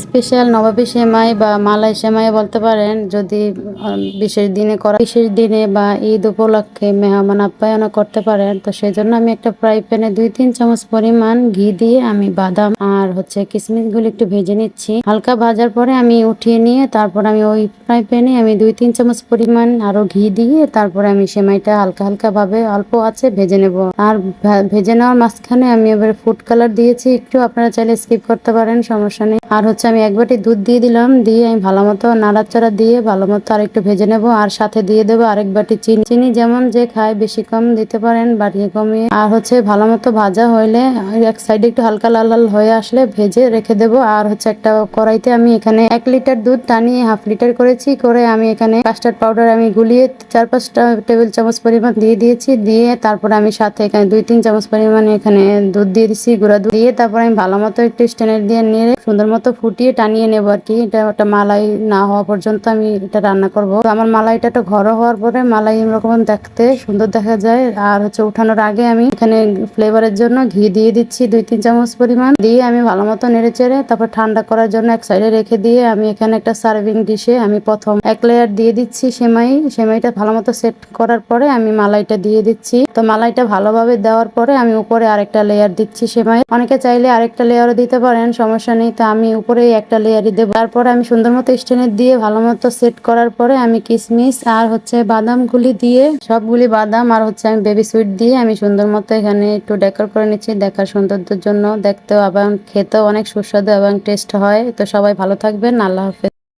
Special নবাবী সেমাই বা মালাই সেমাই বলতে পারেন। যদি বিশেষ দিনে করা, বিশেষ দিনে বা ঈদ উপলক্ষে মেহমান আপ্যায়ন করতে পারেন, তো সেজন্য আমি একটা ফ্রাই প্যানে 2-3 চামচ পরিমাণ ঘি দিয়ে আমি বাদাম আর কিশমিশ গুলি একটু ভেজে নিচ্ছি। হালকা ভাজার পরে আমি উঠিয়ে নিয়ে তারপর আমি ওই ফ্রাই প্যানে আমি 2-3 চামচ পরিমাণ আরো ঘি দিয়ে তারপরে আমি সেমাইটা হালকা হালকা ভাবে অল্প আছে ভেজে নেব। আর ভেজে নেওয়ার মাঝখানে আমি এবার ফুড কালার দিয়েছি একটু, আপনারা চাইলে স্কিপ করতে পারেন, সমস্যা নেই। আর আমি 1 বাটি দুধ দিয়ে দিলাম, দিয়ে আমি ভালো মতো নাড়াচাড়া দিয়ে ভালো মতো আর একটু ভেজে নেব। আর সাথে দিয়ে দেবো আরেক বাটি চিনি। চিনি যেমন যে খায় বেশি কম দিতে পারেন, বাড়িয়ে কমিয়ে। আর ভালো মতো ভাজা হইলে এক সাইডে একটু হালকা লাল লাল হয়ে আসলে ভেজে রেখে দেবো। আর একটা কড়াইতে আমি এখানে 1 লিটার দুধ টানিয়ে 1/2 লিটার করেছি, করে আমি এখানে কাস্টার্ড পাউডার আমি গুলিয়ে 4-5টা টেবিল চামচ পরিমাণ দিয়ে দিয়েছি। দিয়ে তারপর আমি সাথে এখানে 2-3 চামচ পরিমাণ এখানে দুধ দিয়ে দিচ্ছি, গুঁড়া দুধ দিয়ে তারপর আমি ভালো মতো একটু স্টেনার দিয়ে নিয়ে সুন্দর মতো ফুটিয়ে টানিয়ে নেব আর কি। এটা একটা মালাই না হওয়া পর্যন্ত আমি এটা রান্না করব। তো আমার মালাইটা একটু ঘন হওয়ার পরে মালাই এরকম দেখতে সুন্দর দেখা যায়। আর উঠানোর আগে আমি এখানে ফ্লেভারের জন্য ঘি দিয়ে দিচ্ছি 2-3 চামচ পরিমাণ, দিয়ে আমি ভালো মতো নেড়ে চেড়ে তারপর ঠান্ডা করার জন্য এক সাইডে রেখে দিয়ে আমি এখানে একটা সার্ভিং ডিশে আমি প্রথম 1 লেয়ার দিয়ে দিচ্ছি সেমাইটা ভালো মতো সেট করার পরে আমি মালাইটা দিয়ে দিচ্ছি। তো মালাইটা ভালোভাবে দেওয়ার পরে আমি উপরে আরেকটা লেয়ার দিচ্ছি সেমাই। অনেকে চাইলে আরেকটা লেয়ারও দিতে পারেন, সমস্যা নেই। তো আমি উপরে একটা লেয়ারই দেবো। তারপরে আমি সুন্দর মতো স্টেনার দিয়ে ভালো মতো সেট করার পরে আমি কিশমিশ আর বাদামগুলি দিয়ে, সবগুলি বাদাম আর আমি বেবি সুইট দিয়ে আমি সুন্দর মতো এখানে একটু ডেকোর করে নিচ্ছি দেখার সৌন্দর্যের জন্য। দেখতেও এবং খেতেও অনেক সুস্বাদু এবং টেস্ট হয়। তো সবাই ভালো থাকবেন, আল্লাহ হাফেজ।